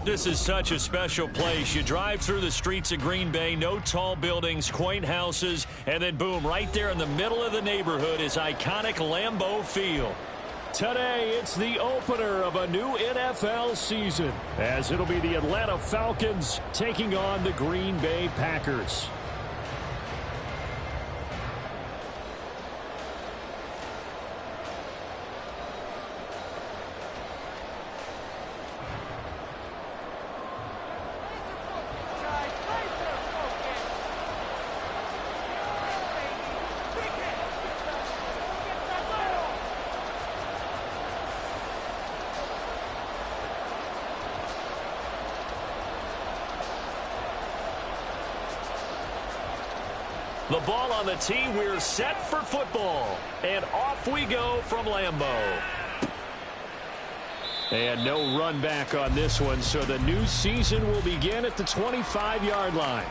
This is such a special place. You drive through the streets of Green Bay, no tall buildings, quaint houses, and then boom, right there in the middle of the neighborhood is iconic Lambeau Field. Today, it's the opener of a new NFL season, as it'll be the Atlanta Falcons taking on the Green Bay Packers. The ball on the tee. We're set for football. And off we go from Lambeau. And no run back on this one, so the new season will begin at the 25-yard line.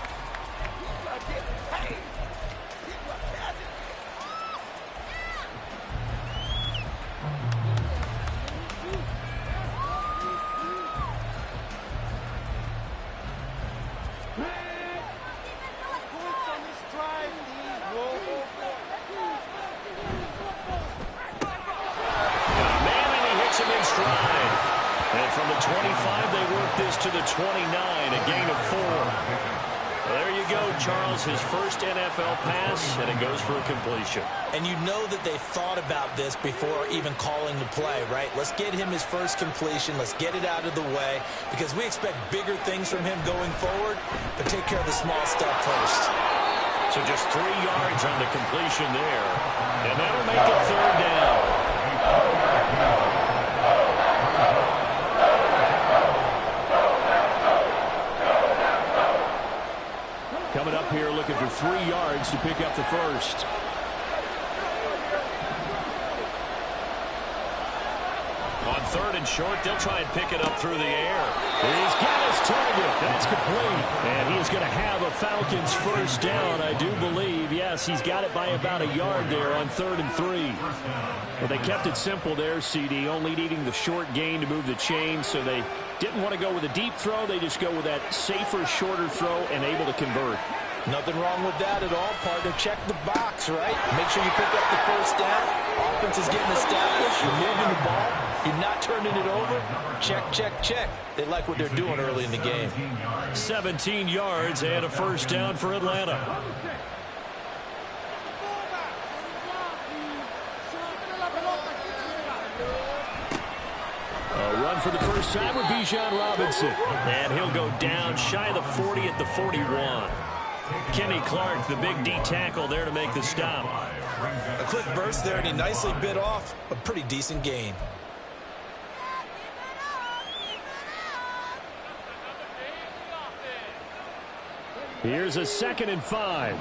And from the 25, they work this to the 29, a gain of 4. There you go, Charles, his first NFL pass, and it goes for a completion. And you know that they thought about this before even calling the play, right? Let's get him his first completion. Let's get it out of the way, because we expect bigger things from him going forward, but take care of the small stuff first. So just 3 yards on the completion there, and that'll make it 3rd down. Coming up here looking for 3 yards to pick up the first. On 3rd and short, they'll try and pick it up through the air. He's got his target. That's complete. And he's going to have a Falcons first down, I do believe. Yes, he's got it by about a yard there on 3rd and 3. Well, they kept it simple there, CD, only needing the short gain to move the chain, so they didn't want to go with a deep throw. They just go with that safer, shorter throw and able to convert. Nothing wrong with that at all, partner. Check the box, right? Make sure you pick up the first down. Offense is getting established. You're moving the ball. You're not turning it over. Check, check, check. They like what they're doing early in the game. 17 yards and a first down for Atlanta. A run for the first time with Bijan Robinson. And he'll go down shy of the 40 at the 41. Kenny Clark, the big D tackle there to make the stop. A quick burst there, and he nicely bit off a pretty decent gain. Here's a 2nd and 5.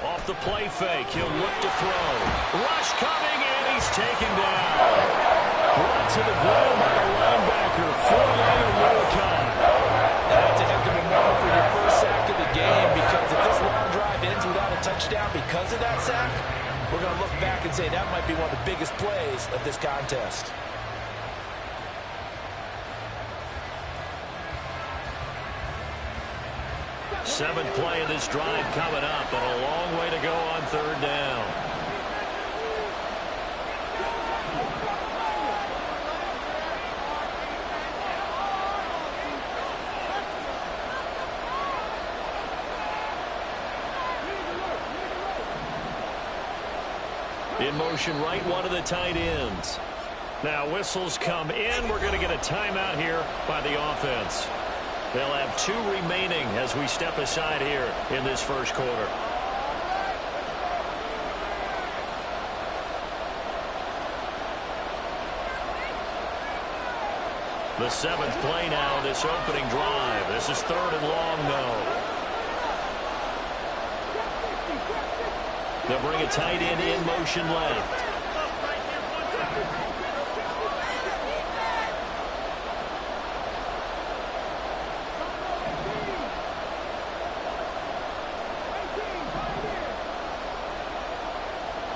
Off the play fake, he'll look to throw. Rush coming, and he's taken down. Brought to the ground by the linebacker, That's a heck of a moment for your first sack of the game, because if this long drive ends without a touchdown because of that sack, we're going to look back and say that might be one of the biggest plays of this contest. Seventh play of this drive coming up, and a long way to go on 3rd down. In motion right, one of the tight ends. Now whistles come in. We're going to get a timeout here by the offense. They'll have 2 remaining as we step aside here in this first quarter. The 7th play now, this opening drive. This is 3rd and long, though. They'll bring a tight end in motion left.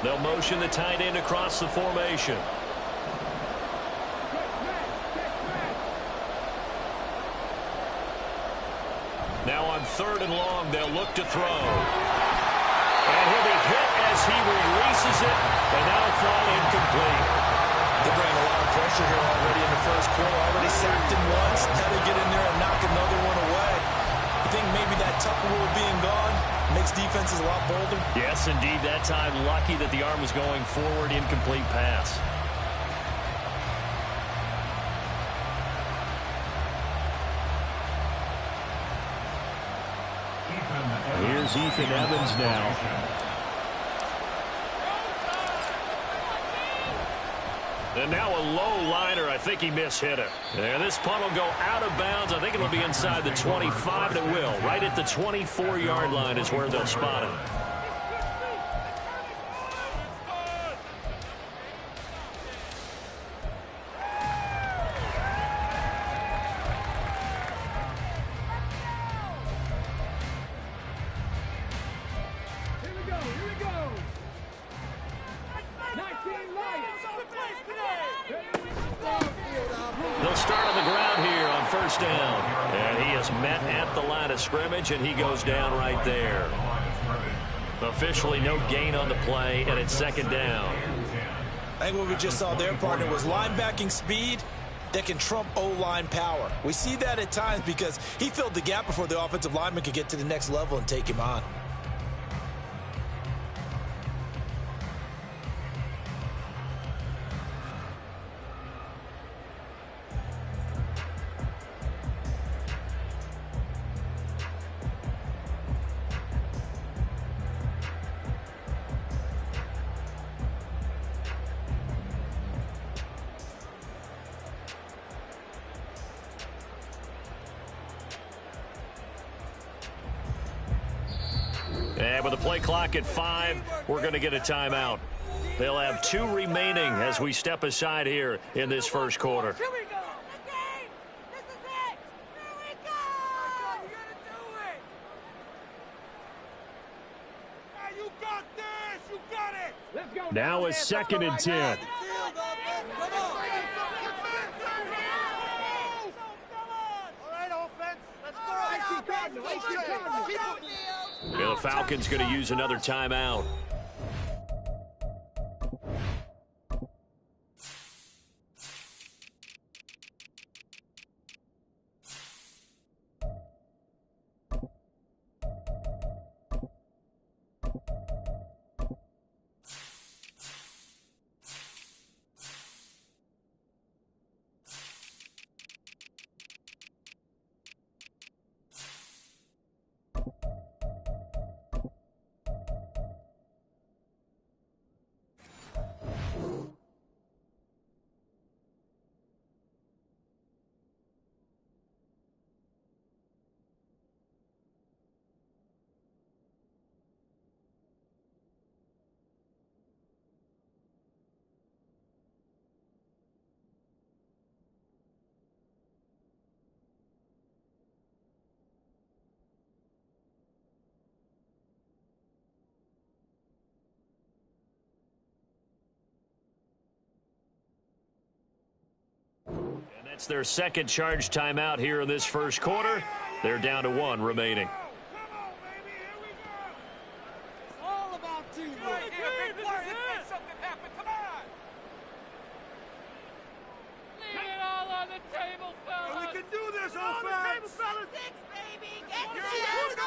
They'll motion the tight end across the formation. Now on 3rd and long, they'll look to throw. And he'll be hit as he releases it, and that'll fall incomplete. They're bringing a lot of pressure here already in the first quarter. Already sacked him once. Now they get in there and knock another one away. I think maybe that Tucker rule being gone makes defenses a lot bolder. Yes, indeed. That time, lucky that the arm was going forward. Incomplete pass. Here's Ethan Evans now. And now a low liner. I think he mishit it. And this punt will go out of bounds. I think it'll be inside the 25, and it will. Right at the 24-yard line is where they'll spot it. They'll start on the ground here on 1st down. And he is met at the line of scrimmage, and he goes down right there. Officially no gain on the play, and it's 2nd down. I think what we just saw there, partner, was linebacking speed that can trump O-line power. We see that at times because he filled the gap before the offensive lineman could get to the next level and take him on. And with the play clock at 5, we're going to get a timeout. They'll have 2 remaining as we step aside here in this first quarter. Here we go. The game. This is it. Here we go. You gotta do it. Hey, you got this. You got it. Let's go. Now it's 2nd and 10. Yeah, the Falcons going to use another timeout. That's their second charge timeout here in this first quarter. They're down to 1 remaining. Come on, baby. Here we go. It's all about teamwork. Big play. Let's make something happen. Come on. Leave it all on the table, fellas. We can do this, old fellas. Six, baby. Get it. We have it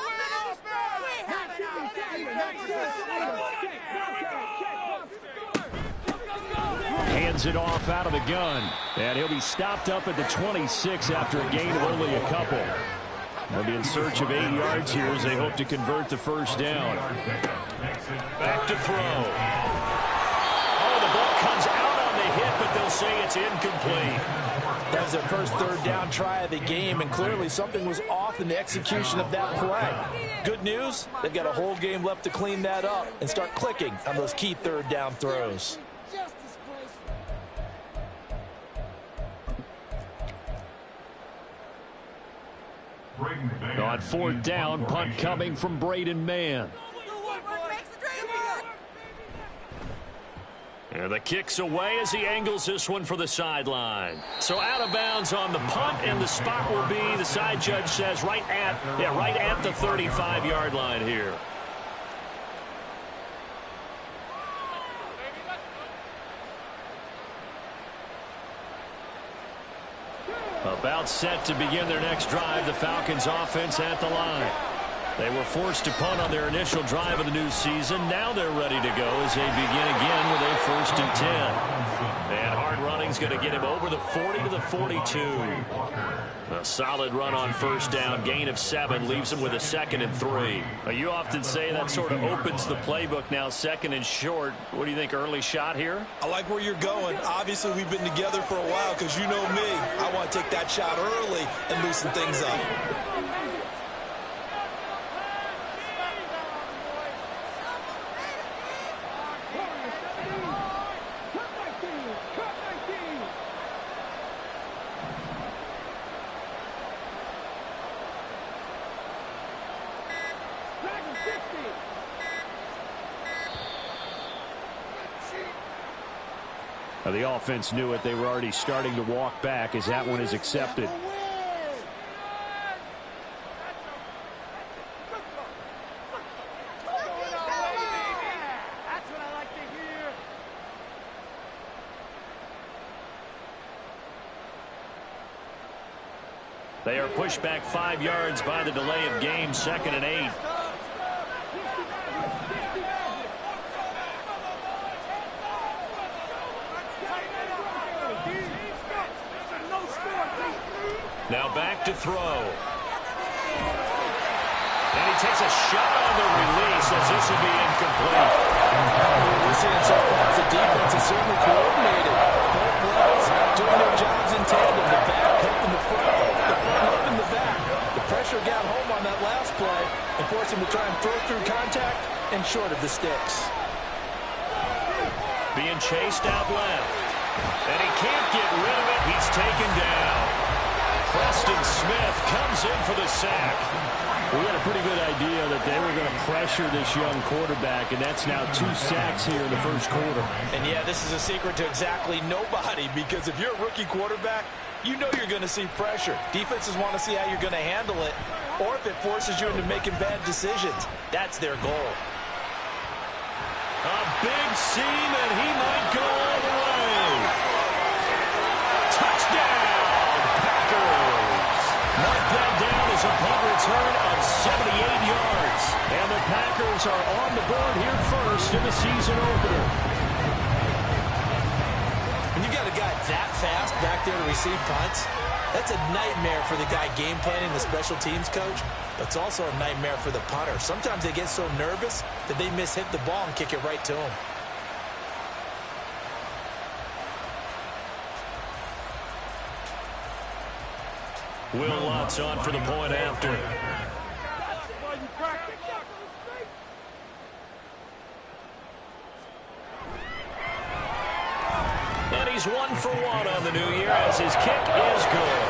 Hands it off out of the gun. And he'll be stopped up at the 26 after a gain of only a couple. They'll be in search of 8 yards here as they hope to convert the first down. Back to throw. Oh, the ball comes out on the hit, but they'll say it's incomplete. That was their first 3rd down try of the game, and clearly something was off in the execution of that play. Good news, they've got a whole game left to clean that up and start clicking on those key 3rd down throws. On 4th down, punt coming from Braden Mann. And the kick's away as he angles this one for the sideline. So out of bounds on the punt, and the spot will be, the side judge says, right at the 35-yard line here. About set to begin their next drive, the Falcons offense at the line. They were forced to punt on their initial drive of the new season. Now they're ready to go as they begin again with a 1st and 10. And hard running's going to get him over the 40 to the 42. A solid run on 1st down, gain of 7, leaves him with a 2nd and 3. You often say that sort of opens the playbook now, 2nd and short. What do you think, early shot here? I like where you're going. Obviously, we've been together for a while because you know me. I want to take that shot early and loosen things up. The offense knew it. They were already starting to walk back as that one is accepted. They are pushed back 5 yards by the delay of game, 2nd and 8. Now back to throw. And he takes a shot on the release as this will be incomplete. What we're seeing so far is the defense is certainly coordinated. Both levels doing their jobs in tandem. The back helping the front, the front helping the back. The pressure got home on that last play and forced him to try and throw through contact and short of the sticks. Being chased out left. And he can't get rid of it. He's taken down. Preston Smith comes in for the sack. We had a pretty good idea that they were going to pressure this young quarterback, and that's now 2 sacks here in the 1st quarter. And yeah, this is a secret to exactly nobody, because if you're a rookie quarterback, you know you're going to see pressure. Defenses want to see how you're going to handle it, or if it forces you into making bad decisions. That's their goal. A big seam, and he might go all the way. Touchdown! Mark that down as a punt return of 78 yards. And the Packers are on the board here first in the season opener. When you got a guy that fast back there to receive punts, that's a nightmare for the guy game planning, the special teams coach. But it's also a nightmare for the punter. Sometimes they get so nervous that they mishit the ball and kick it right to him. Will Lutz on for the point after. And he's 1 for 1 on the new year as his kick is good.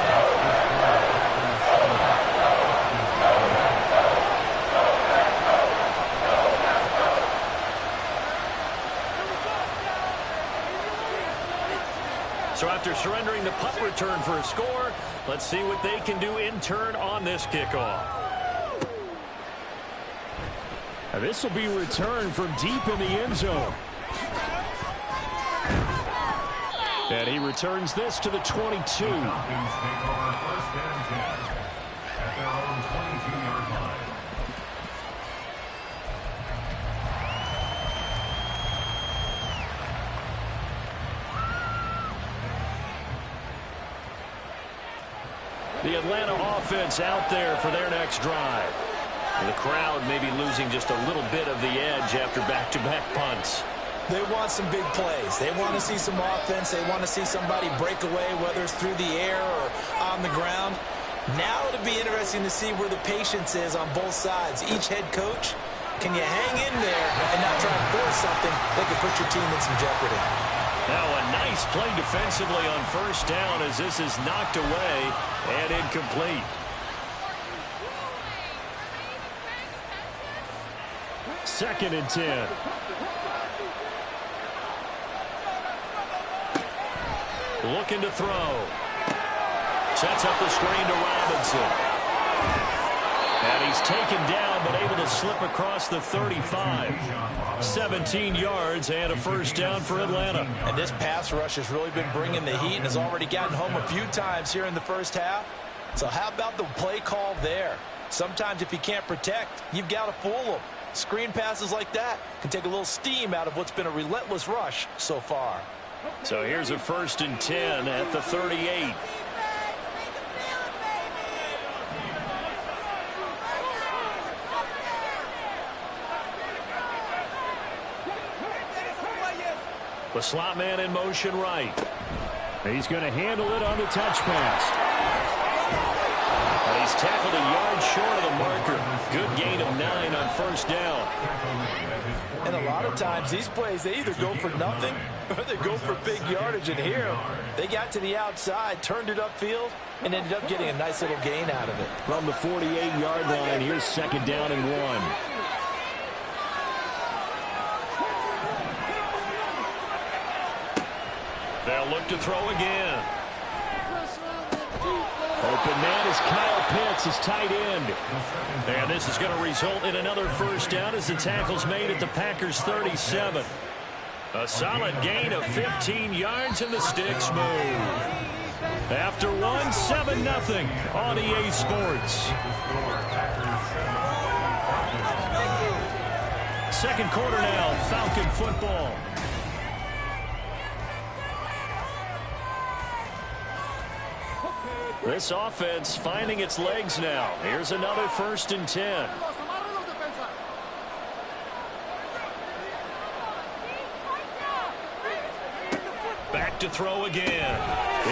So after surrendering the punt return for a score, let's see what they can do in turn on this kickoff. Now this will be returned from deep in the end zone. And he returns this to the 22. The Atlanta offense out there for their next drive. And the crowd may be losing just a little bit of the edge after back-to-back punts. They want some big plays. They want to see some offense. They want to see somebody break away, whether it's through the air or on the ground. Now it'll be interesting to see where the patience is on both sides. Each head coach, can you hang in there and not try and force something that could put your team in some jeopardy? Now a nice play defensively on 1st down as this is knocked away and incomplete. Second and 10. Looking to throw. Sets up the screen to Robinson. And he's taken down, but able to slip across the 35. 17 yards and a first down for Atlanta. And this pass rush has really been bringing the heat and has already gotten home a few times here in the first half. So how about the play call there? Sometimes if you can't protect, you've got to fool them. Screen passes like that can take a little steam out of what's been a relentless rush so far. So here's a 1st and 10 at the 38. The slot man in motion right. He's going to handle it on the touch pass. And he's tackled a yard short of the marker. Good gain of 9 on first down. And a lot of times these plays, they either go for nothing or they go for big yardage. And here, they got to the outside, turned it upfield, and ended up getting a nice little gain out of it. From the 48-yard line, here's 2nd down and 1. They'll look to throw again. Open man is Kyle Pitts, his tight end. And this is going to result in another first down as the tackle's made at the Packers' 37. A solid gain of 15 yards and the sticks move. After one, 7-0 on EA Sports. Second quarter now, Falcon football. This offense finding its legs now. Here's another 1st and 10. Back to throw again.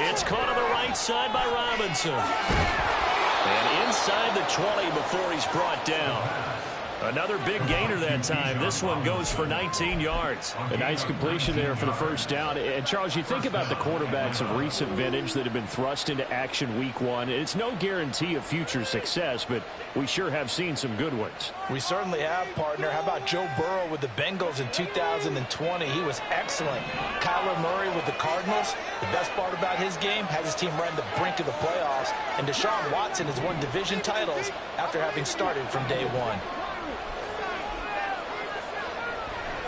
It's caught on the right side by Robinson. And inside the 20 before he's brought down. Another big gainer that time. This one goes for 19 yards. A nice completion there for the first down. And, Charles, you think about the quarterbacks of recent vintage that have been thrust into action week 1. It's no guarantee of future success, but we sure have seen some good ones. We certainly have, partner. How about Joe Burrow with the Bengals in 2020? He was excellent. Kyler Murray with the Cardinals. The best part about his game has his team right on the brink of the playoffs. And Deshaun Watson has won division titles after having started from day 1.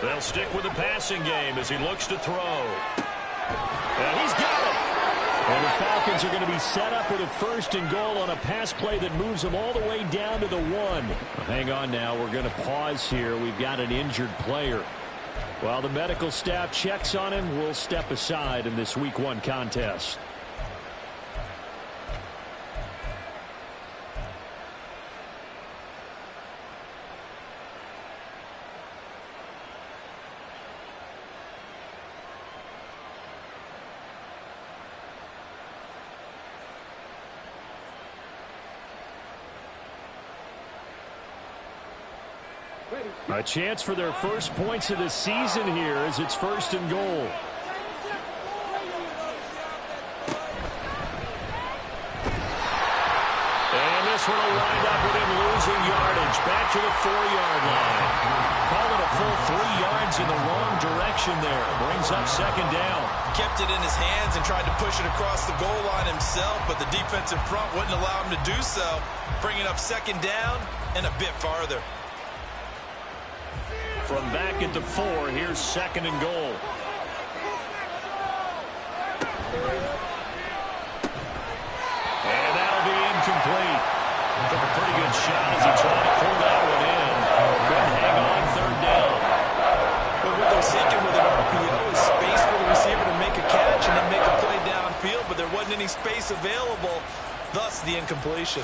They'll stick with the passing game as he looks to throw. And he's got it. And the Falcons are going to be set up with a 1st and goal on a pass play that moves them all the way down to the 1. Hang on now. We're going to pause here. We've got an injured player. While the medical staff checks on him, we'll step aside in this Week 1 contest. A chance for their first points of the season here as it's 1st and goal. And this one will wind up with him losing yardage back to the 4-yard line. Call it a full 3 yards in the wrong direction there. Brings up 2nd down. Kept it in his hands and tried to push it across the goal line himself, but the defensive front wouldn't allow him to do so. Bringing up 2nd down and a bit farther. From back at the 4, here's 2nd and goal. And that'll be incomplete. Took a pretty good shot as he tried to pull that one in. Couldn't hang on 3rd down. But what they're seeking with an RPO is space for the receiver to make a catch and then make a play downfield, but there wasn't any space available, thus the incompletion.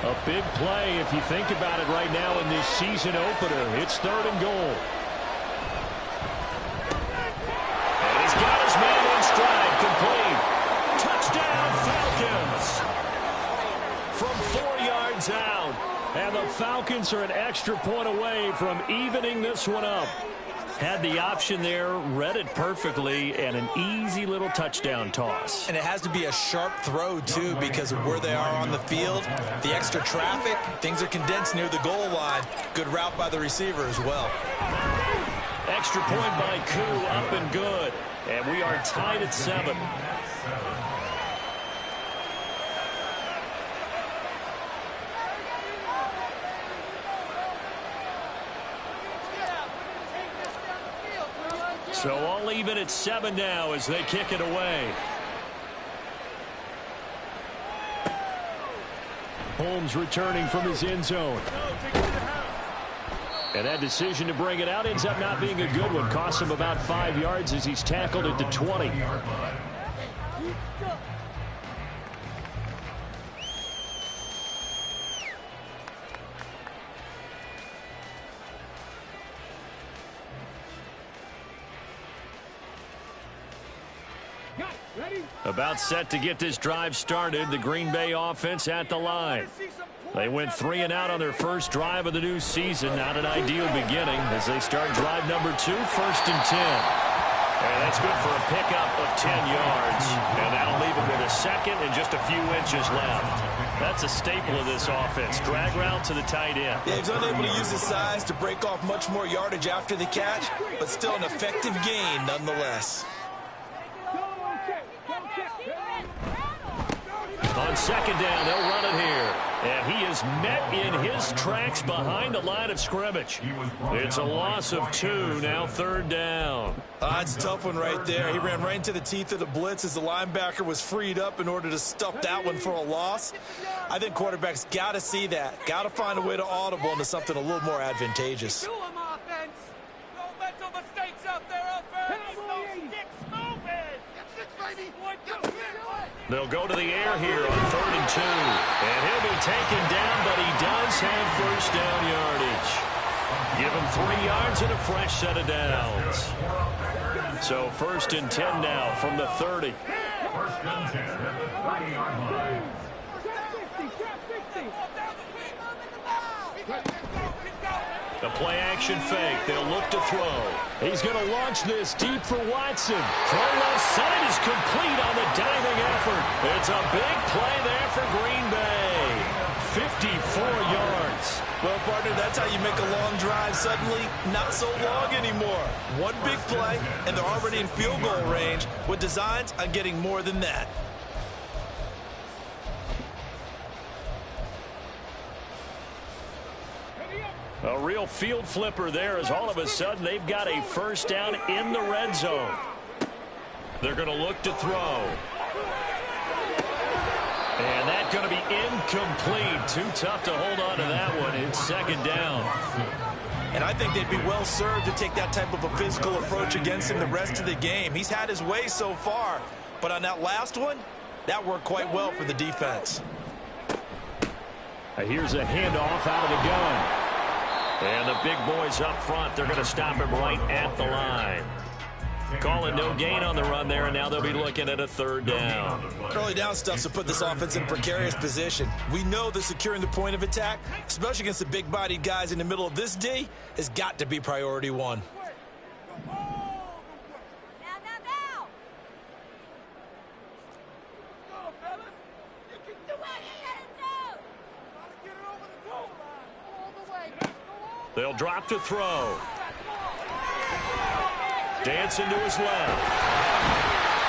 A big play if you think about it right now in this season opener. It's 3rd and goal. And he's got his man in stride, complete. Touchdown, Falcons. From 4 yards out. And the Falcons are an extra point away from evening this one up. Had the option there, read it perfectly, and an easy little touchdown toss. And it has to be a sharp throw, too, because of where they are on the field. The extra traffic, things are condensed near the goal line. Good route by the receiver as well. Extra point by Koo, up and good. And we are tied at 7. So all even at 7 now as they kick it away. Holmes returning from his end zone. And that decision to bring it out ends up not being a good one. Costs him about 5 yards as he's tackled at the 20. About set to get this drive started. The Green Bay offense at the line. They went 3 and out on their first drive of the new season. Not an ideal beginning as they start drive number 2, 1st and 10. And that's good for a pickup of 10 yards. And that'll leave him with a second and just a few inches left. That's a staple of this offense. Drag route to the tight end. Yeah, he's unable to use his size to break off much more yardage after the catch, but still an effective gain nonetheless. On 2nd down, they'll run it here. And he is met in his tracks behind the line of scrimmage. It's a loss of 2, now 3rd down. That's a tough one right there. He ran right into the teeth of the blitz as the linebacker was freed up in order to stuff that one for a loss. I think quarterbacks got to see that. Got to find a way to audible into something a little more advantageous. They'll go to the air here on 3rd and 2. And he'll be taken down, but he does have 1st down yardage. Give him 3 yards and a fresh set of downs. So 1st and 10 now from the 30. The play action fake. They'll look to throw. He's going to launch this deep for Watson. Throw left side is complete on the diving effort. It's a big play there for Green Bay. 54 yards. Well, partner, that's how you make a long drive suddenly not so long anymore. One big play, and they're already in field goal range with designs on getting more than that. A real field flipper there as all of a sudden they've got a 1st down in the red zone. They're going to look to throw. And that's going to be incomplete. Too tough to hold on to that one. It's 2nd down. And I think they'd be well served to take that type of a physical approach against him the rest of the game. He's had his way so far, but on that last one, that worked quite well for the defense. Here's a handoff out of the gun. And the big boys up front, they're going to stop him right at the line. Calling no gain on the run there, and now they'll be looking at a 3rd down. Early down stuff to put this offense in a precarious position. We know that securing the point of attack, especially against the big-bodied guys in the middle of this D, has got to be priority 1. They'll drop to throw. Dancing to his left.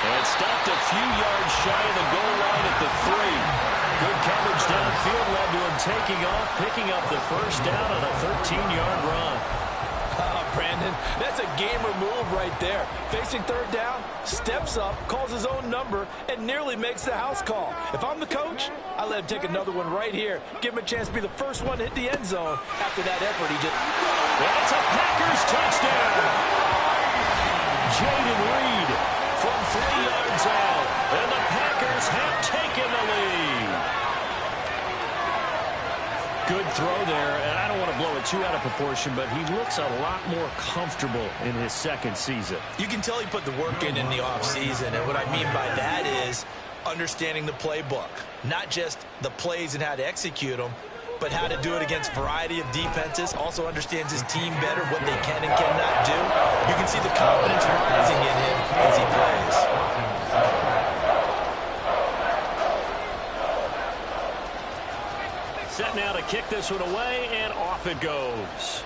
And stopped a few yards shy of the goal line at the 3. Good coverage downfield led to him taking off, picking up the 1st down on a 13-yard run. Brandon, that's a gamer move right there. Facing 3rd down, steps up, calls his own number, and nearly makes the house call. If I'm the coach, I let him take another one right here. Give him a chance to be the first one to hit the end zone. After that effort, he just... That's a Packers touchdown. Jaden Reed from 3 yards out. And the Packers have taken the lead. Good throw there, and I don't want to blow it too out of proportion, but he looks a lot more comfortable in his 2nd season. You can tell he put the work in the offseason, and what I mean by that is understanding the playbook. Not just the plays and how to execute them, but how to do it against a variety of defenses. Also understands his team better, what they can and cannot do. kick this one away, and off it goes.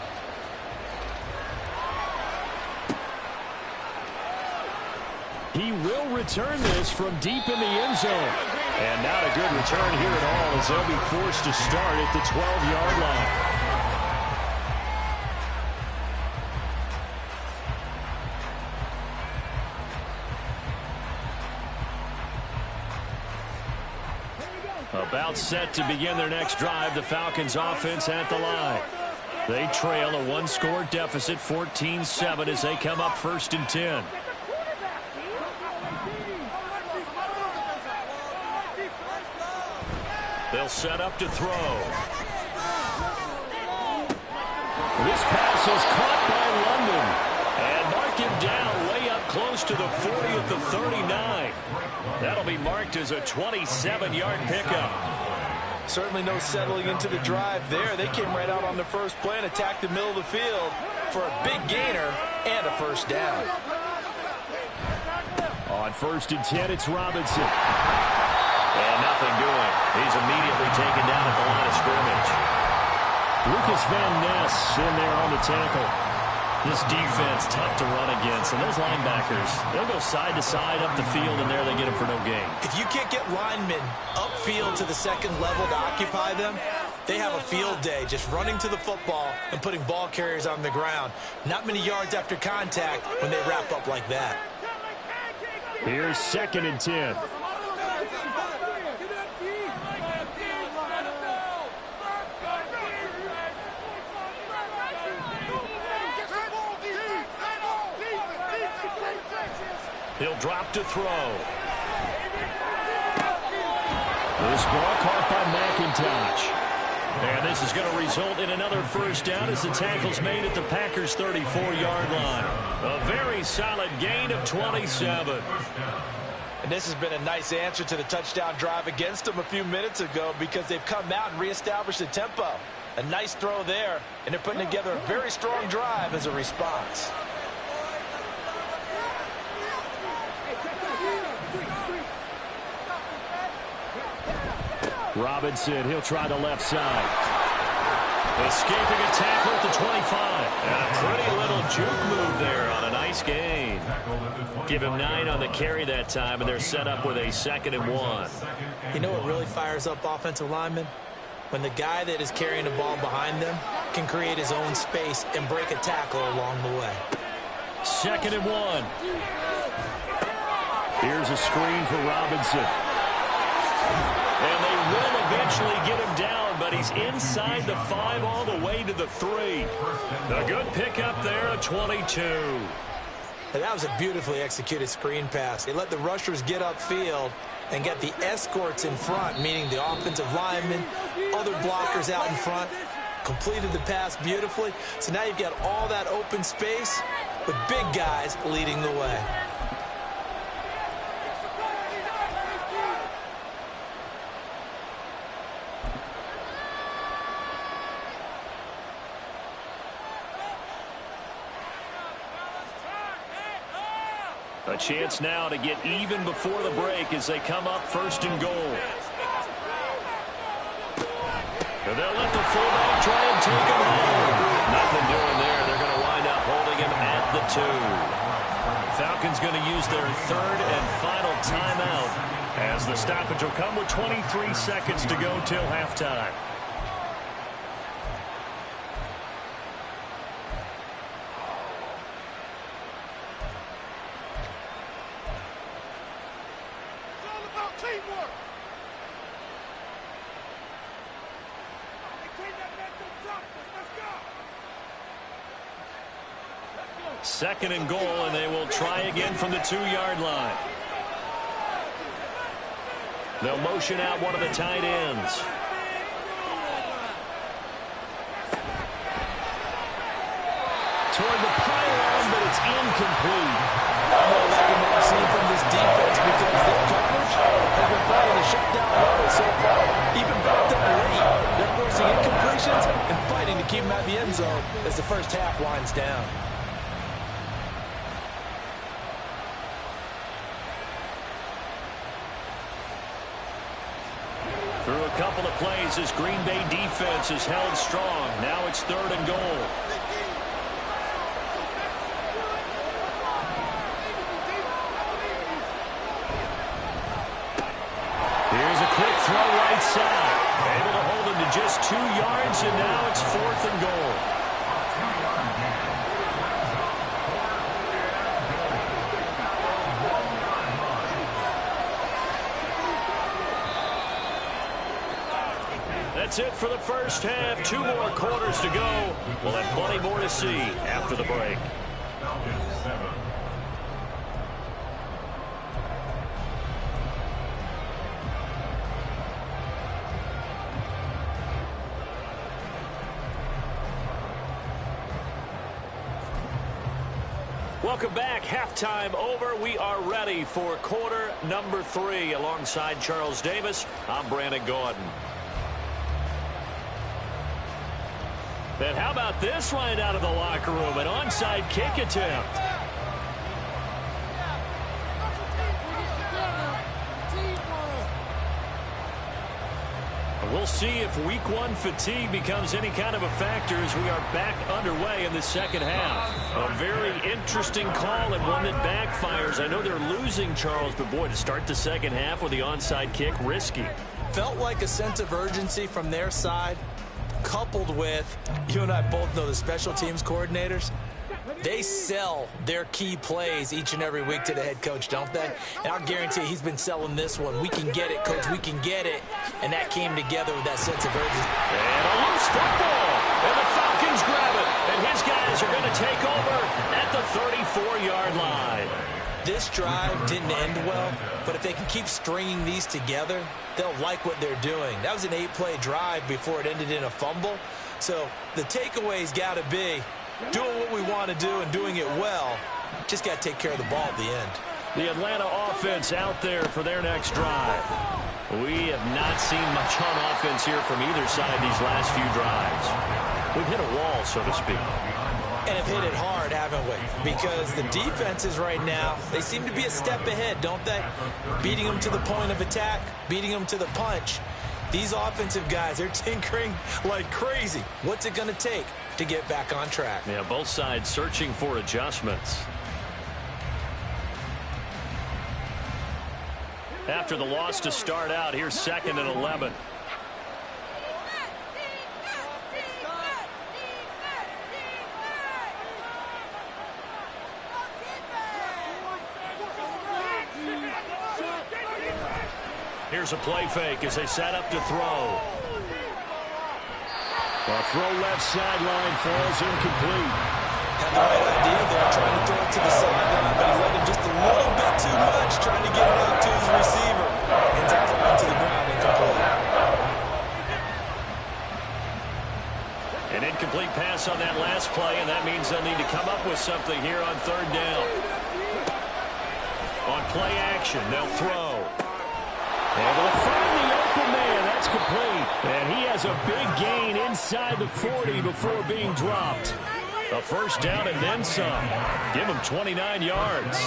He will return this from deep in the end zone. And not a good return here at all, as they'll be forced to start at the 12-yard line. About set to begin their next drive, the Falcons offense at the line. They trail a one-score deficit, 14-7, as they come up 1st and 10. They'll set up to throw. This pass is caught by London. And mark him down way up close to the 40 at the 39. That'll be marked as a 27-yard pickup. Certainly no settling into the drive there. They came right out on the first play and attacked the middle of the field for a big gainer and a first down. On 1st and 10, it's Robinson. And nothing doing. He's immediately taken down at the line of scrimmage. Lucas Van Ness in there on the tackle. This defense tough to run against. And those linebackers, they'll go side to side up the field, and there they get them for no gain. If you can't get linemen upfield to the second level to occupy them, they have a field day just running to the football and putting ball carriers on the ground. Not many yards after contact when they wrap up like that. Here's 2nd and 10. He'll drop to throw. This ball caught by McIntosh. And this is going to result in another first down as the tackle's made at the Packers' 34-yard line. A very solid gain of 27. And this has been a nice answer to the touchdown drive against them a few minutes ago because they've come out and reestablished the tempo. A nice throw there, and they're putting together a very strong drive as a response. Robinson, he'll try the left side. Escaping a tackle at the 25. And a pretty little juke move there on a nice gain. Give him 9 on the carry that time, and they're set up with a 2nd and 1. You know what really fires up offensive linemen? When the guy that is carrying the ball behind them can create his own space and break a tackle along the way. 2nd and 1. Here's a screen for Robinson. And they will eventually get him down, but he's inside the 5 all the way to the 3. A good pickup there, a 22. And that was a beautifully executed screen pass. They let the rushers get upfield and get the escorts in front, meaning the offensive linemen, other blockers out in front, completed the pass beautifully. So now you've got all that open space with big guys leading the way. A chance now to get even before the break as they come up 1st and goal. And they'll let the fullback try and take him home. Nothing doing there. They're going to wind up holding him at the 2. Falcons going to use their 3rd and final timeout as the stoppage will come with 23 seconds to go till halftime. Teamwork! 2nd and goal, and they will try again from the 2-yard line. They'll motion out one of the tight ends. Toward the pylon, but it's incomplete. I'm not liking what I've seen from this defense because their coverage has been playing a shutdown level so far. Even backed up late, they're forcing incompletions and fighting to keep them out of the end zone as the first half winds down. Through a couple of plays, this Green Bay defense is held strong. Now it's 3rd and goal. Here's a quick throw right side. Able to hold him to just 2 yards, and now it's 4th and goal. That's it for the first half. 2 more quarters to go. We'll have plenty more to see after the break. Welcome back. Halftime over. We are ready for quarter number 3. Alongside Charles Davis, I'm Brandon Gordon. And how about this right out of the locker room? An onside kick attempt. We'll see if week 1 fatigue becomes any kind of a factor as we are back underway in the second half. A very interesting call and one that backfires. I know they're losing, Charles, but boy, to start the second half with the onside kick, risky. Felt like a sense of urgency from their side, coupled with, you and I both know the special teams coordinators, they sell their key plays each and every week to the head coach, don't they? And I'll guarantee he's been selling this one. We can get it, coach, we can get it. And that came together with that sense of urgency. And a loose football. And the Falcons grab it. And his guys are going to take over at the 34-yard line. This drive didn't end well, but if they can keep stringing these together, they'll like what they're doing. That was an 8-play drive before it ended in a fumble. So the takeaway's got to be doing what we want to do and doing it well. Just got to take care of the ball at the end. The Atlanta offense out there for their next drive. We have not seen much on offense here from either side these last few drives. We've hit a wall, so to speak. And have hit it hard, haven't we? Because the defenses right now, they seem to be a step ahead, don't they? Beating them to the point of attack, beating them to the punch. These offensive guys, they're tinkering like crazy. What's it going to take to get back on track? Yeah, both sides searching for adjustments. After the loss to start out, here's 2nd and 11. Here's a play fake as they set up to throw. A throw left sideline falls incomplete. Had the right idea there, trying to throw it to the sideline, but he let him just a little bit too much, trying to get it out to his receiver. Ends up falling to the ground, incomplete. An incomplete pass on that last play, and that means they'll need to come up with something here on 3rd down. On play action, they'll throw. Able to find the open man. That's complete. And he has a big gain inside the 40 before being dropped. A first down and then some. Give him 29 yards.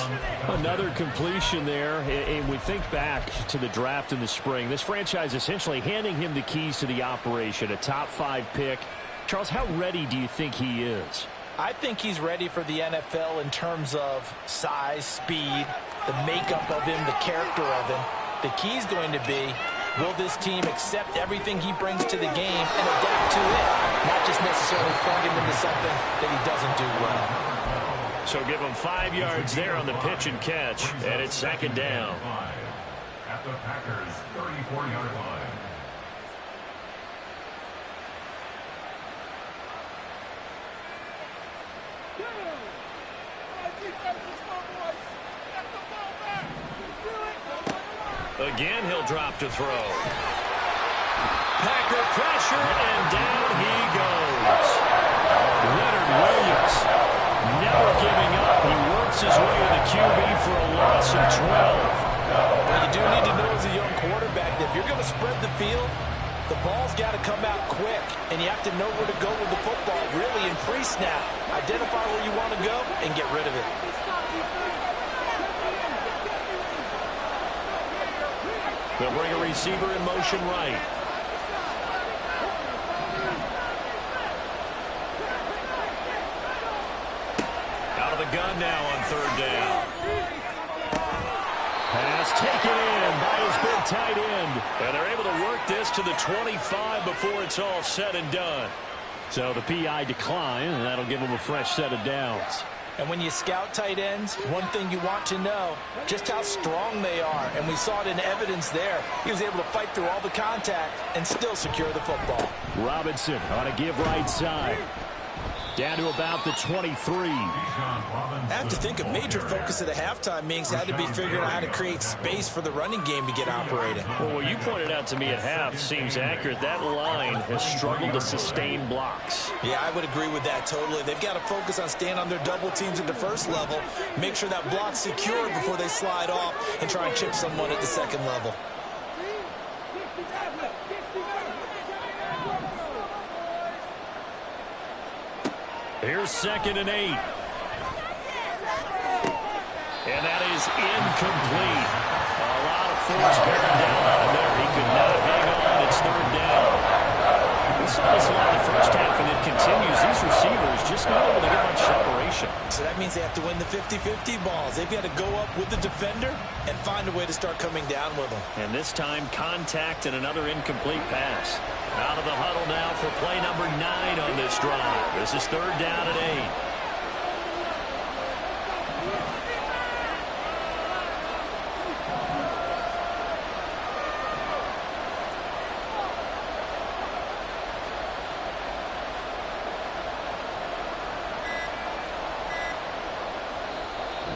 Another completion there. And we think back to the draft in the spring. This franchise essentially handing him the keys to the operation. A top 5 pick. Charles, how ready do you think he is? I think he's ready for the NFL in terms of size, speed, the makeup of him, the character of him. The key is going to be, will this team accept everything he brings to the game and adapt to it, not just necessarily plug him into something that he doesn't do well. So give him 5 yards there on the pitch and catch, and it's 2nd down. At the Packers' 34-yard line. Again, he'll drop to throw. Packer pressure, and down he goes. Leonard Williams, never giving up. He works his way to the QB for a loss of 12. Well, you do need to know as a young quarterback that if you're going to spread the field, the ball's got to come out quick, and you have to know where to go with the football, really, in pre-snap. Identify where you want to go and get rid of it. They'll bring a receiver in motion right. Out of the gun now on third down. Pass taken in by his big tight end. And they're able to work this to the 25 before it's all said and done. So the PI decline, and that'll give them a fresh set of downs. And when you scout tight ends, one thing you want to know, just how strong they are. And we saw it in evidence there. He was able to fight through all the contact and still secure the football. Robinson on a give right side. Down to about the 23. I have to think a major focus of the halftime meetings had to be figuring out how to create space for the running game to get operating. Well, what you pointed out to me at half seems accurate. That line has struggled to sustain blocks. Yeah, I would agree with that totally. They've got to focus on staying on their double teams at the first level, make sure that block's secure before they slide off and try and chip someone at the second level. Here's 2nd and 8. And that is incomplete. A lot of force bearing down on him there. He could not hang on. It's 3rd down. We saw this a lot in the first half, and it continues. These receivers just not able to get much separation. So that means they have to win the 50-50 balls. They've got to go up with the defender and find a way to start coming down with them. And this time, contact and another incomplete pass. Out of the huddle now for play number 9 on this drive. This is 3rd down and 8.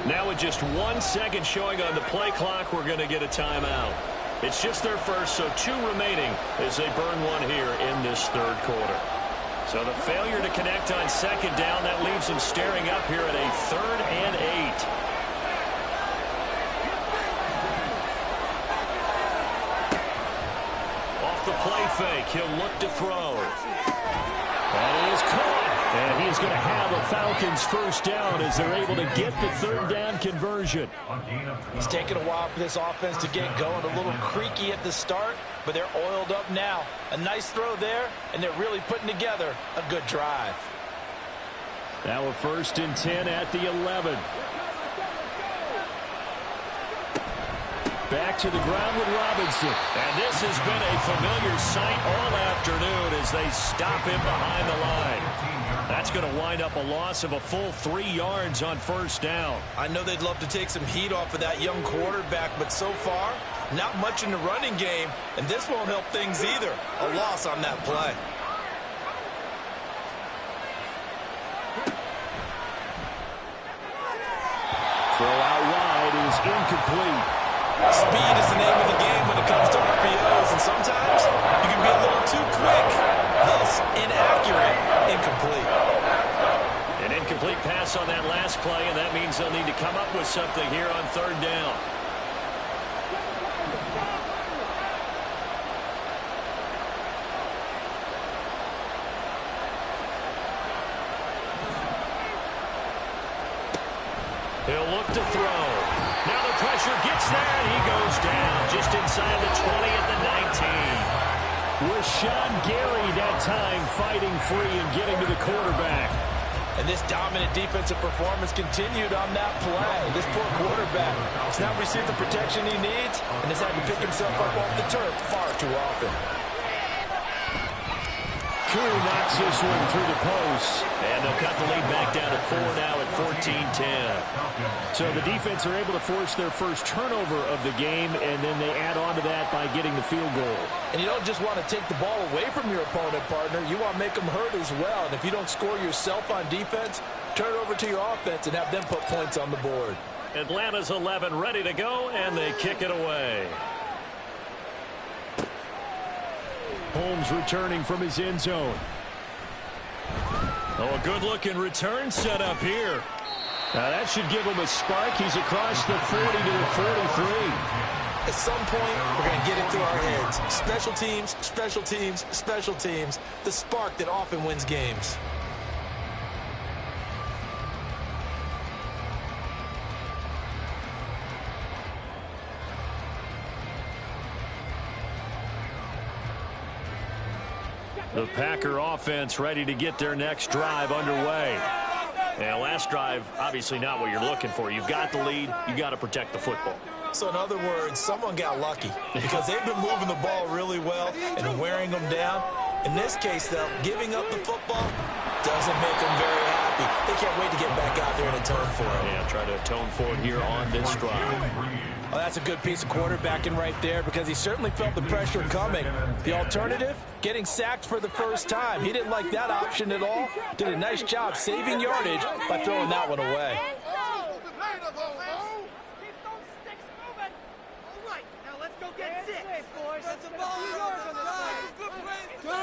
Now with just 1 second showing on the play clock, we're going to get a timeout. It's just their first, so 2 remaining as they burn one here in this 3rd quarter. So the failure to connect on 2nd down, that leaves them staring up here at a 3rd and 8. Off the play fake, he'll look to throw. That is caught. And he's going to have a Falcons first down as they're able to get the 3rd down conversion. It's taken a while for this offense to get going. A little creaky at the start, but they're oiled up now. A nice throw there, and they're really putting together a good drive. Now a 1st and 10 at the 11. Back to the ground with Robinson. And this has been a familiar sight all afternoon as they stop him behind the line. That's going to wind up a loss of a full 3 yards on 1st down. I know they'd love to take some heat off of that young quarterback, but so far, not much in the running game, and this won't help things either. A loss on that play. Throw out wide is incomplete. Speed is the name of the game when it comes to RPOs, and sometimes you can be a little too quick, thus inaccurate, incomplete. An incomplete pass on that last play, and that means they'll need to come up with something here on 3rd down. He'll look to throw. Now the pressure gets there, and he goes down just inside the 20 at the 19. Rashawn Gary that time fighting free and getting to the quarterback. And this dominant defensive performance continued on that play. This poor quarterback has not received the protection he needs and has had to pick himself up off the turf far too often. Koo knocks this one through the post. And they'll cut the lead back down to 4 now at 14-10. So the defense are able to force their first turnover of the game, and then they add on to that by getting the field goal. And you don't just want to take the ball away from your opponent, partner. You want to make them hurt as well. And if you don't score yourself on defense, turn it over to your offense and have them put points on the board. Atlanta's 11 ready to go, and they kick it away. Holmes returning from his end zone. Oh, a good-looking return set up here. Now, that should give him a spark. He's across the 40 to the 43. At some point, we're going to get it through our heads. Special teams, special teams, special teams. The spark that often wins games. The Packer offense ready to get their next drive underway. And last drive, obviously not what you're looking for. You've got the lead. You got to protect the football. So in other words, someone got lucky because they've been moving the ball really well and wearing them down. In this case, though, giving up the football doesn't make them very happy. They can't wait to get back out there and atone for it. Yeah, try to atone for it here on this drive. Well, that's a good piece of quarterbacking right there because he certainly felt the pressure coming. The alternative, getting sacked for the first time. He didn't like that option at all. Did a nice job saving yardage by throwing that one away.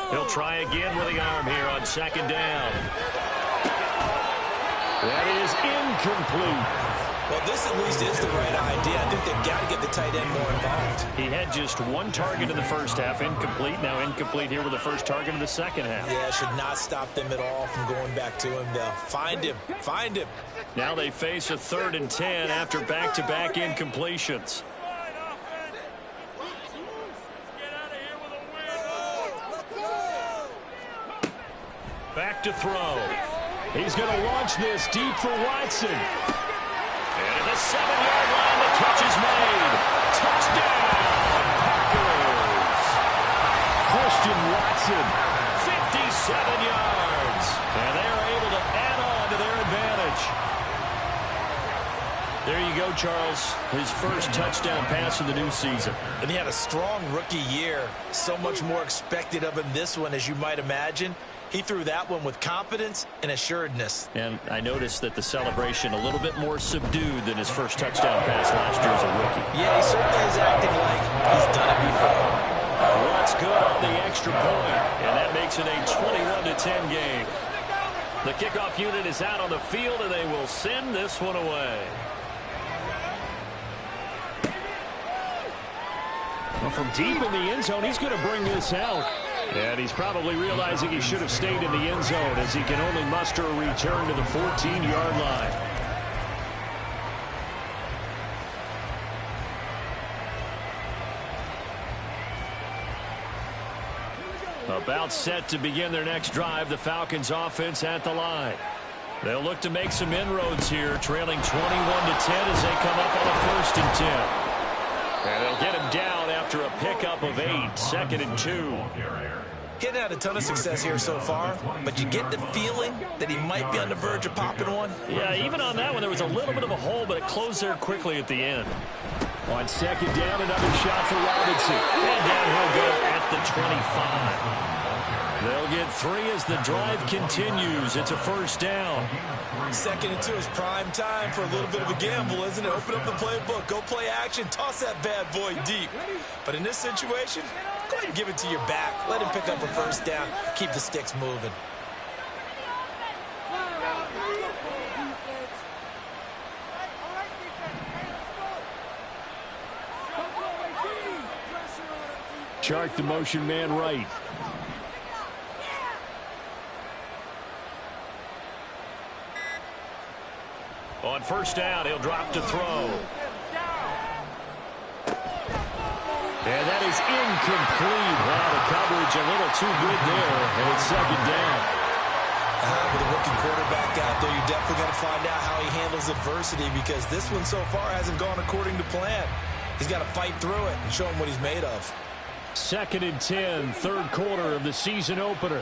He'll try again with the arm here on second down. That is incomplete. Well, this at least is the right idea. I think they've got to get the tight end more involved. He had just one target in the first half, incomplete. Now incomplete here with the first target in the second half. Yeah, it should not stop them at all from going back to him, though. Find him. Find him. Now they face a 3rd and 10 after back-to-back incompletions. Back to throw. He's going to launch this deep for Watson. And at the 7-yard line, the catch is made. Touchdown, Packers. Christian Watson, 57 yards. And they are able to add on to their advantage. There you go, Charles. His first touchdown pass of the new season. And he had a strong rookie year. So much more expected of him this one, as you might imagine. He threw that one with confidence and assuredness. And I noticed that the celebration a little bit more subdued than his first touchdown pass last year as a rookie. Yeah, he certainly is acting like he's done it before. What's good on the extra point, and that makes it a 21-10 game. The kickoff unit is out on the field, and they will send this one away. Well, from deep in the end zone, he's going to bring this out. And he's probably realizing he should have stayed in the end zone as he can only muster a return to the 14-yard line. About set to begin their next drive, the Falcons offense at the line. They'll look to make some inroads here, trailing 21-10 as they come up on a 1st and 10. And they'll get him down after a pickup of 8, 2nd and 2. He hasn't had a ton of success here so far, but you get the feeling that he might be on the verge of popping one. Yeah, even on that one, there was a little bit of a hole, but it closed there quickly at the end. On 2nd down, another shot for Robinson. And down he'll go at the 25. They'll get 3 as the drive continues. It's a 1st down. 2nd and 2 is prime time for a little bit of a gamble, isn't it? Open up the playbook, go play action, toss that bad boy deep. But in this situation, go ahead and give it to your back. Let him pick up a 1st down, keep the sticks moving. Chark the motion man right. On 1st down, he'll drop to throw. And that is incomplete. Wow, the coverage a little too good there. And it's 2nd down. With a rookie quarterback out there, you're definitely going to find out how he handles adversity because this one so far hasn't gone according to plan. He's got to fight through it and show him what he's made of. 2nd and 10, 3rd quarter of the season opener.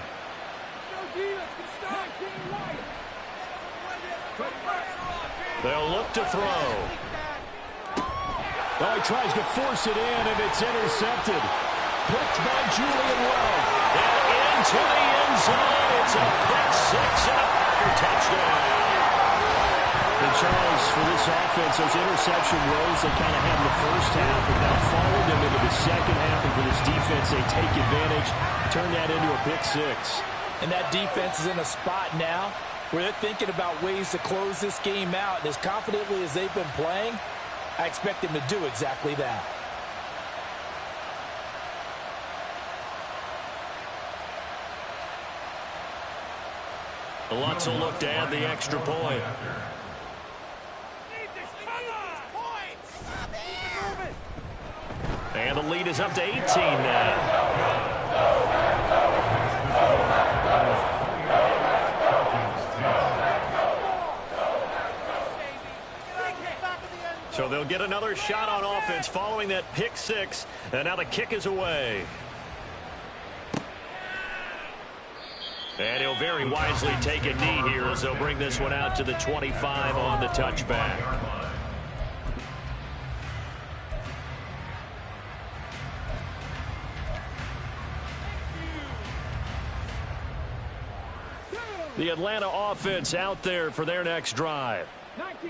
They'll look to throw. Oh, he tries to force it in, and it's intercepted. Picked by Julian Love. And into the end zone. It's a pick 6 and a Packer touchdown. And Charles, for this offense, those interception rows they kind of had in the first half have now followed them into the second half. And for this defense, they take advantage, turn that into a pick 6. And that defense is in a spot now where they're thinking about ways to close this game out. And as confidently as they've been playing, I expect them to do exactly that. Lutz will look to add the extra point. And the lead is up to 18 now. So they'll get another shot on offense following that pick six. And now the kick is away. And he'll very wisely take a knee here as they'll bring this one out to the 25 on the touchback. The Atlanta offense out there for their next drive.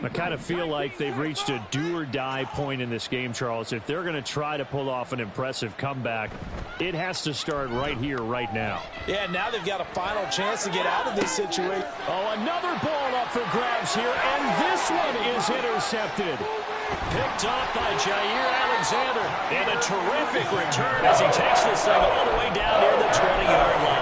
I kind of feel like they've reached a do-or-die point in this game, Charles. If they're going to try to pull off an impressive comeback, it has to start right here, right now. Yeah, now they've got a final chance to get out of this situation. Oh, another ball up for grabs here, and this one is intercepted. Picked off by Jair Alexander, and a terrific return as he takes this thing all the way down near the 20-yard line.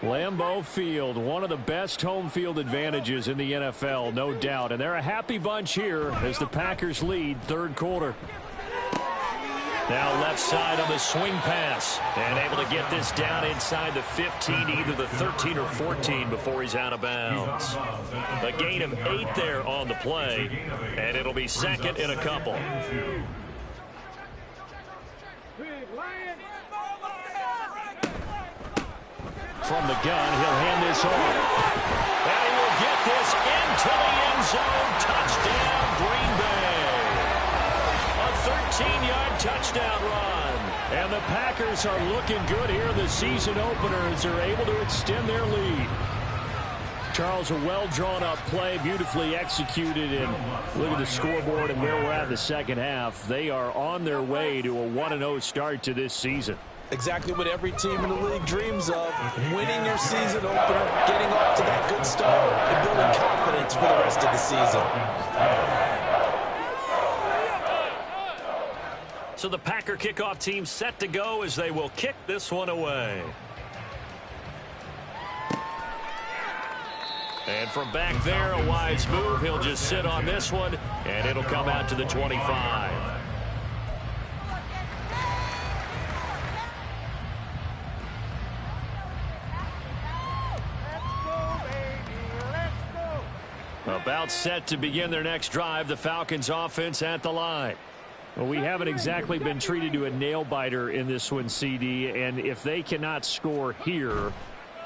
Lambeau Field, one of the best home field advantages in the NFL, no doubt. And they're a happy bunch here as the Packers lead third quarter. Now left side on the swing pass. And able to get this down inside the 15, either the 13 or 14 before he's out of bounds. A gain of 8 there on the play. And it'll be second in a couple. From the gun, he'll hand this off. And he will get this into the end zone. Touchdown, Green Bay. A 13-yard touchdown run. And the Packers are looking good here in the season opener as they're able to extend their lead. Charles, a well-drawn-up play, beautifully executed, and look at the scoreboard and where we're at in the second half. They are on their way to a 1-0 start to this season. Exactly what every team in the league dreams of. Winning your season opener, getting off to that good start, and building confidence for the rest of the season. So the Packer kickoff team set to go as they will kick this one away. And from back there, a wise move. He'll just sit on this one, and it'll come out to the 25. About set to begin their next drive, the Falcons offense at the line. Well, we haven't exactly been treated to a nail-biter in this one, CD, and if they cannot score here,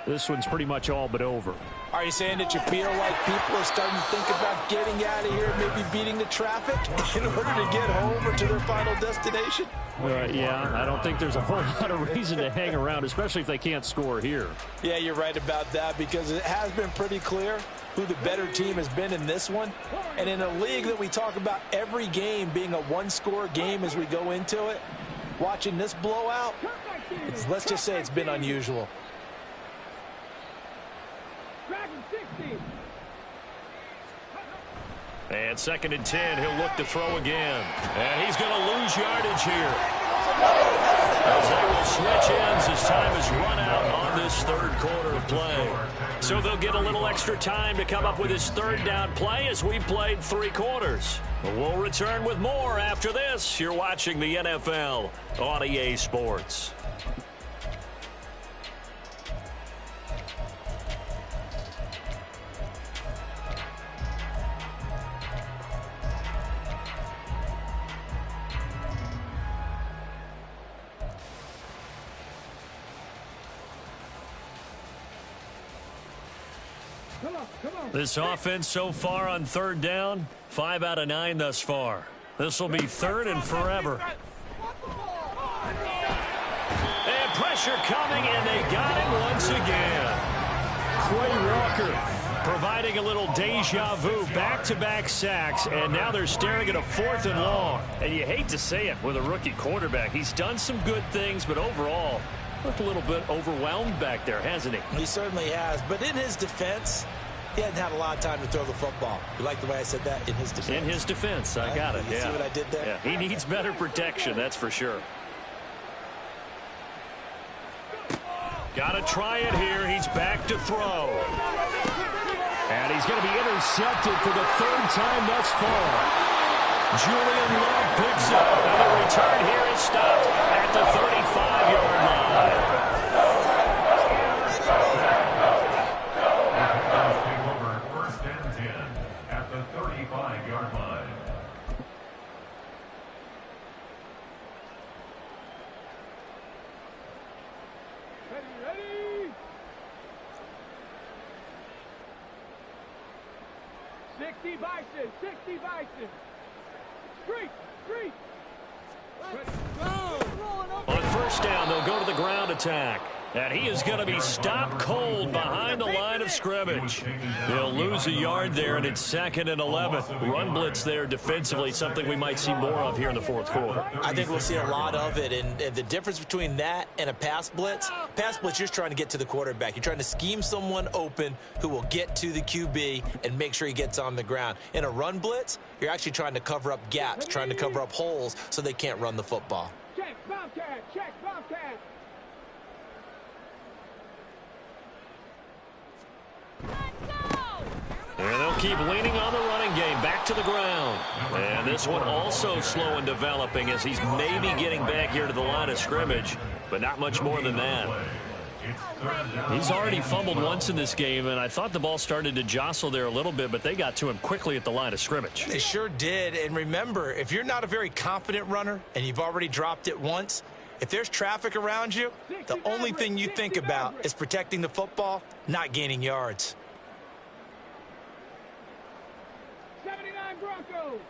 this one's pretty much all but over. Are you saying that you feel like people are starting to think about getting out of here, maybe beating the traffic in order to get home or to their final destination? Yeah, I don't think there's a whole lot of reason to hang around, especially if they can't score here. Yeah, you're right about that because it has been pretty clear who the better team has been in this one. And in a league that we talk about every game being a one-score game as we go into it, watching this blowout, let's just say it's been unusual. And 2nd and 10, he'll look to throw again. And he's going to lose yardage here. As they will switch ends as time is run out on this third quarter of play. So they'll get a little extra time to come up with his third down play as we played 3 quarters. We'll return with more after this. You're watching the NFL on EA Sports. This offense so far on third down, 5 out of 9 thus far. This will be 3rd and forever. And pressure coming, and they got him once again. Quay Walker providing a little deja vu, back-to-back sacks, and now they're staring at a 4th and long. And you hate to say it with a rookie quarterback. He's done some good things, but overall, looked a little bit overwhelmed back there, hasn't he? He certainly has, but in his defense, he hadn't had a lot of time to throw the football. You like the way I said that? In his defense. In his defense, I got it. You see what I did there? Yeah, he needs better protection, that's for sure. Got to try it here. He's back to throw. And he's going to be intercepted for the 3rd time thus far. Julian Love picks up. And the return here is stopped at the 35-yard line. Take over first and 10 at the 35-yard line. Ready? 60 Bison, 60 Bison. Street. Let's go. On first down, they'll go to the ground attack. And he is going to be stopped cold behind the line of scrimmage. They'll lose a yard there, and it's 2nd and 11. Run blitz there defensively, something we might see more of here in the fourth quarter. I think we'll see a lot of it, and the difference between that and a pass blitz, you're just trying to get to the quarterback. You're trying to scheme someone open who will get to the QB and make sure he gets on the ground. In a run blitz, you're actually trying to cover up gaps, trying to cover up holes so they can't run the football. Check, Bobcat. And they'll keep leaning on the running game, back to the ground. And this one also slow in developing as he's maybe getting back here to the line of scrimmage, but not much more than that. He's already fumbled once in this game, and I thought the ball started to jostle there a little bit, but they got to him quickly at the line of scrimmage. They sure did, and remember, if you're not a very confident runner and you've already dropped it once, if there's traffic around you, the only thing you think about is protecting the football, not gaining yards. 79 Broncos.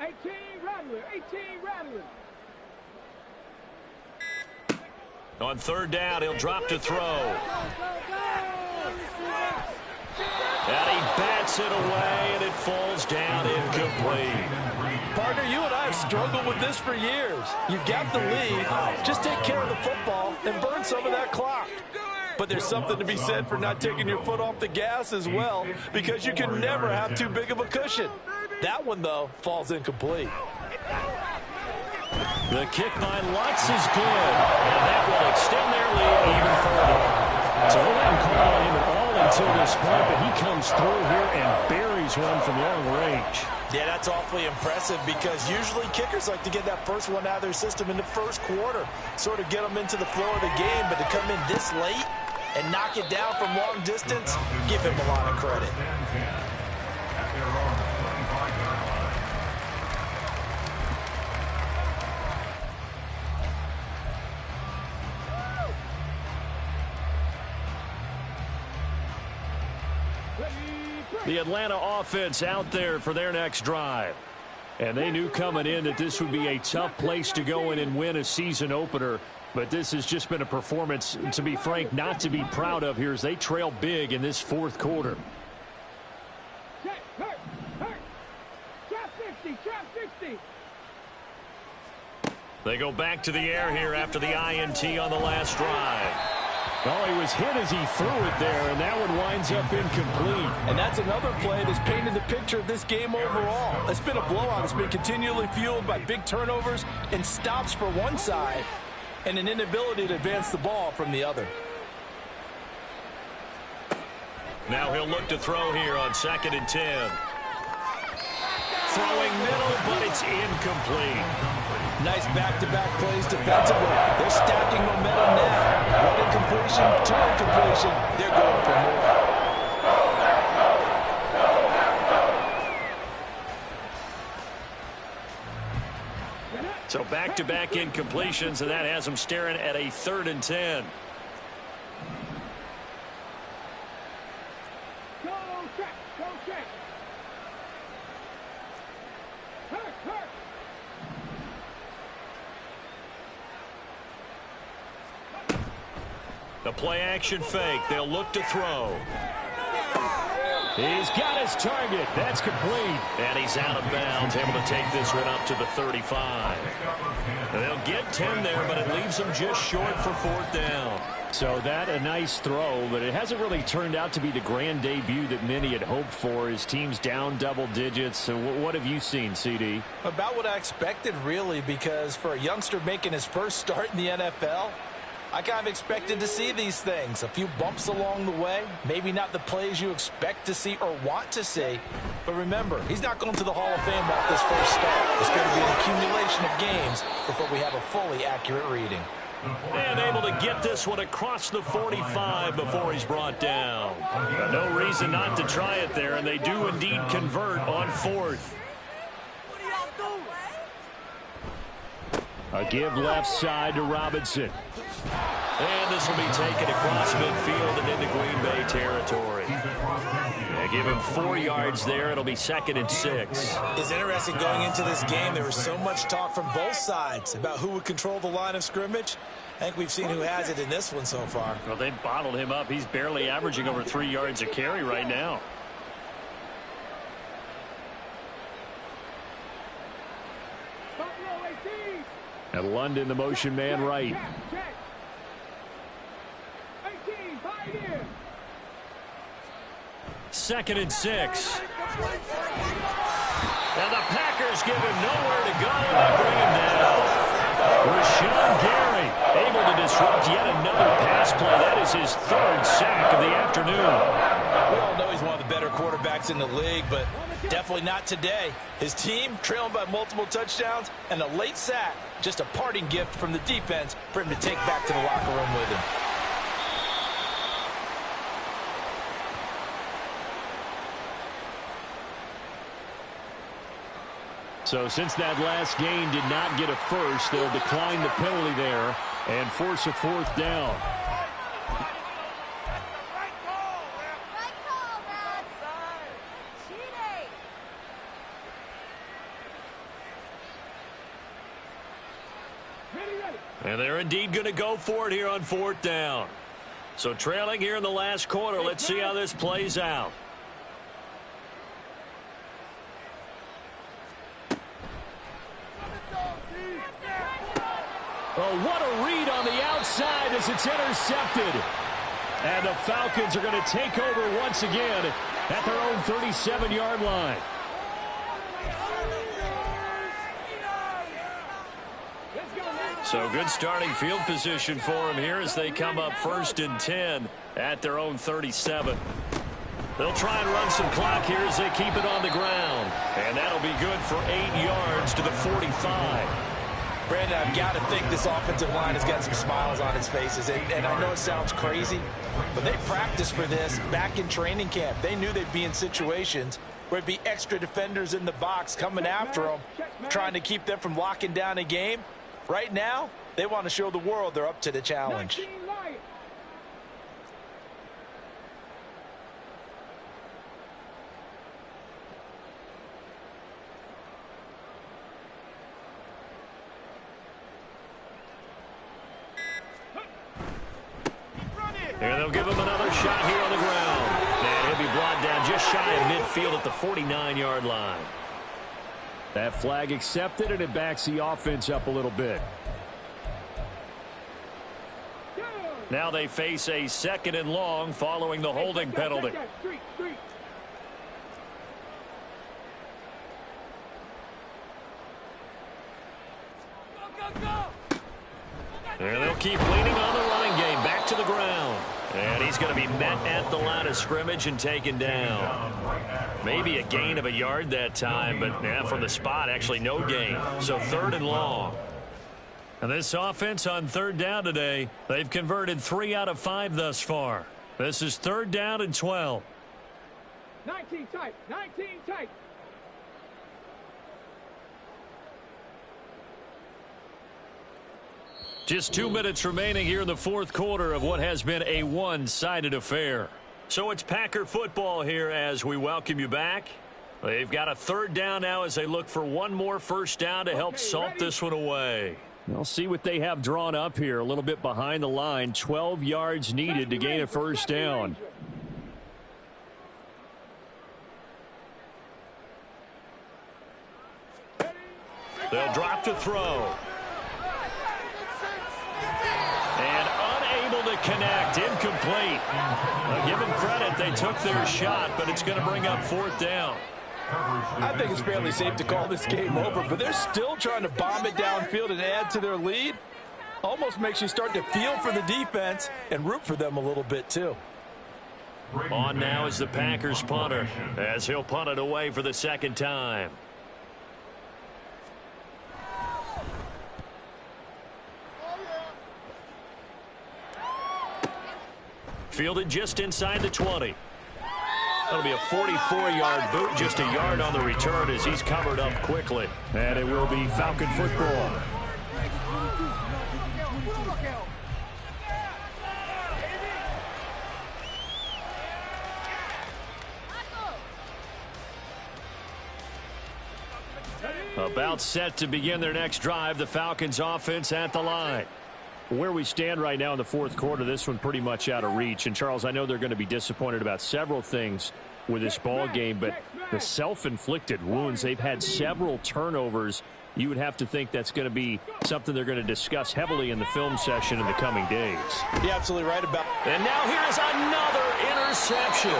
18 Rattlers. On third down, he'll drop to throw. And he bats it away, and it falls down incomplete. Partner, you and I have struggled with this for years. You've got the lead. Just take care of the football and burn some of that clock. But there's something to be said for not taking your foot off the gas as well, because you can never have too big of a cushion. That one, though, falls incomplete. The kick by Lutz is good, and that will extend their lead even further. So they haven't called on him at all until this point, but he comes through here and buries one from long range. Yeah, that's awfully impressive because usually kickers like to get that first one out of their system in the first quarter, sort of get them into the flow of the game, but to come in this late and knock it down from long distance, give him a lot of credit. The Atlanta offense out there for their next drive. And they knew coming in that this would be a tough place to go in and win a season opener. But this has just been a performance, to be frank, not to be proud of here as they trail big in this fourth quarter. Trap 60. They go back to the air here after the INT on the last drive. Oh, he was hit as he threw it there, and that one winds up incomplete. And that's another play that's painted the picture of this game overall. It's been a blowout. It's been continually fueled by big turnovers and stops for one side and an inability to advance the ball from the other. Now he'll look to throw here on 2nd and 10. Throwing middle, but it's incomplete. Nice back-to-back plays defensively. They're stacking momentum now. One incompletion, two incompletion. They're going for more. So back-to-back incompletions, and that has them staring at a 3rd and 10. Go check. Hurt. The play-action fake. They'll look to throw. He's got his target. That's complete. And he's out of bounds, able to take this one up to the 35. They'll get 10 there, but it leaves them just short for 4th down. So that a nice throw, but it hasn't really turned out to be the grand debut that many had hoped for. His team's down double digits. So what have you seen, CD? About what I expected, really, because for a youngster making his first start in the NFL, I kind of expected to see these things. A few bumps along the way. Maybe not the plays you expect to see or want to see. But remember, he's not going to the Hall of Fame off this first start. It's going to be an accumulation of games before we have a fully accurate reading. And able to get this one across the 45 before he's brought down. No reason not to try it there, and they do indeed convert on fourth. A give left side to Robinson. And this will be taken across midfield and into Green Bay territory. Yeah, give him 4 yards there. It'll be 2nd and 6. It's interesting going into this game. There was so much talk from both sides about who would control the line of scrimmage. I think we've seen who has it in this one so far. Well, they've bottled him up. He's barely averaging over 3 yards a carry right now. And London, the motion man right. 2nd and 6. And the Packers give him nowhere to go. They bring him down. Rashawn Gary able to disrupt yet another pass play. That is his 3rd sack of the afternoon. We all know he's one of the better quarterbacks in the league, but definitely not today. His team trailing by multiple touchdowns and a late sack. Just a parting gift from the defense for him to take back to the locker room with him. So since that last game did not get a first, they'll decline the penalty there and force a 4th down. And they're indeed going to go for it here on 4th down. So trailing here in the last quarter, let's see how this plays out. Oh, what a read on the outside as it's intercepted. And the Falcons are going to take over once again at their own 37-yard line. So good starting field position for him here as they come up 1st and 10 at their own 37. They'll try and run some clock here as they keep it on the ground. And that'll be good for 8 yards to the 45. Brandon, I've got to think this offensive line has got some smiles on its faces. And I know it sounds crazy, but they practiced for this back in training camp. They knew they'd be in situations where it'd be extra defenders in the box coming after them, trying to keep them from locking down a game. Right now, they want to show the world they're up to the challenge. And they'll give him another shot here on the ground. And he'll be brought down just shy of midfield at the 49-yard line. That flag accepted, and it backs the offense up a little bit. Now they face a 2nd and long following the holding penalty. And they'll keep leaning on the running game. Back to the ground. And he's going to be met at the line of scrimmage and taken down. Maybe a gain of a yard that time, but from the spot, actually no gain. So 3rd and long. And this offense on 3rd down today, they've converted 3 out of 5 thus far. This is 3rd down and 12. 19 tight, 19 tight. Just 2 minutes remaining here in the 4th quarter of what has been a one-sided affair. So it's Packer football here as we welcome you back. They've got a 3rd down now as they look for one more first down to help salt this one away. We'll see what they have drawn up here. A little bit behind the line. 12 yards needed to gain a first down. They'll drop to throw. And unable to connect. Incomplete. Now give them credit. They took their shot, but it's going to bring up 4th down. I think it's fairly safe to call this game over, but they're still trying to bomb it downfield and add to their lead. Almost makes you start to feel for the defense and root for them a little bit too. On now is the Packers punter, as he'll punt it away for the second time. Fielded just inside the 20. That'll be a 44-yard boot, just a yard on the return as he's covered up quickly. And it will be Falcon football. About set to begin their next drive, the Falcons offense at the line. Where we stand right now in the fourth quarter, this one pretty much out of reach. And, Charles, I know they're going to be disappointed about several things with this ball game, but the self-inflicted wounds, they've had several turnovers. You would have to think that's going to be something they're going to discuss heavily in the film session in the coming days. You're absolutely right about it. And now here's another interception.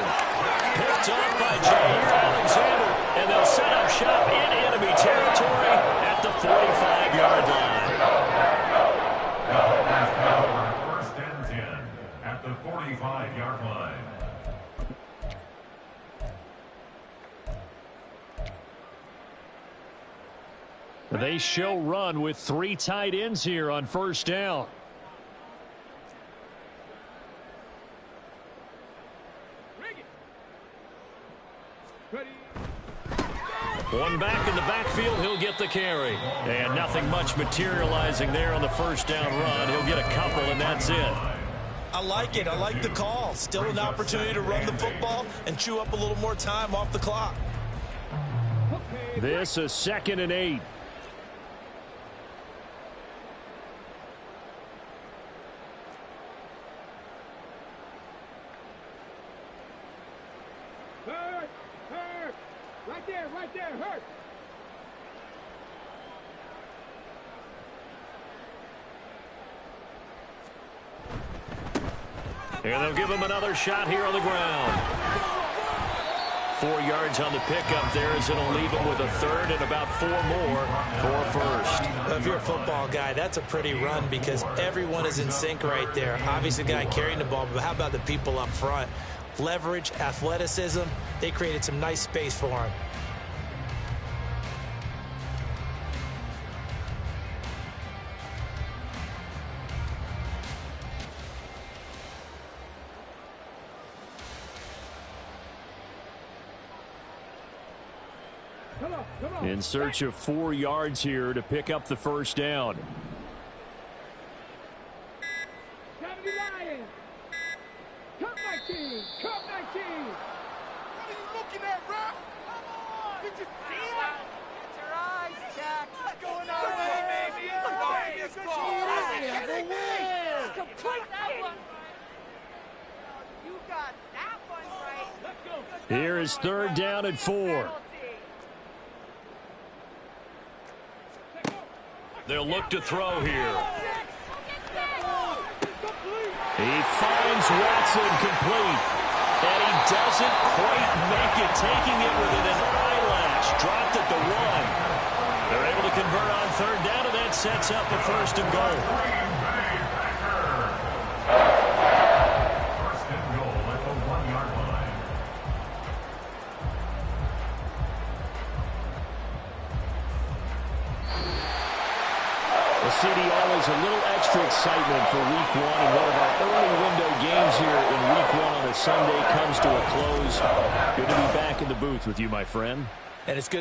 Picked up by Jair Alexander, and they'll set up shop in enemy territory at the 45-yard line. Falcons power, first and 10 at the 45-yard line. They show run with 3 tight ends here on first down. One back in the backfield, he'll get the carry. And nothing much materializing there on the first down run. He'll get a couple, and that's it. I like it. I like the call. Still an opportunity to run the football and chew up a little more time off the clock. This is 2nd and 8. Hurt! Right there, hurt! And they'll give him another shot here on the ground. 4 yards on the pickup there as it'll leave him with a third and about 4 more for first. If you're a football guy, that's a pretty run because everyone is in sync right there. Obviously, the guy carrying the ball, but how about the people up front? Leverage, athleticism, they created some nice space for him. In search of 4 yards here to pick up the first down. Cut 19! Cut 19! What are you looking at, ref? Come on! Did you see that? Get your eyes checked. What's going on, baby? Complete that one. You got that one right. Let's go. Here is 3rd down and 4. They'll look to throw here. He finds Watson complete. And he doesn't quite make it, taking it within an eyelash. Dropped at the 1. They're able to convert on 3rd down, and that sets up a 1st and goal. First and goal at the 1-yard line. The city always a little extra excitement for week 1, and one of our early window games here in week 1 on a Sunday comes to a close. Good to be back in the booth with you, my friend. And it's good to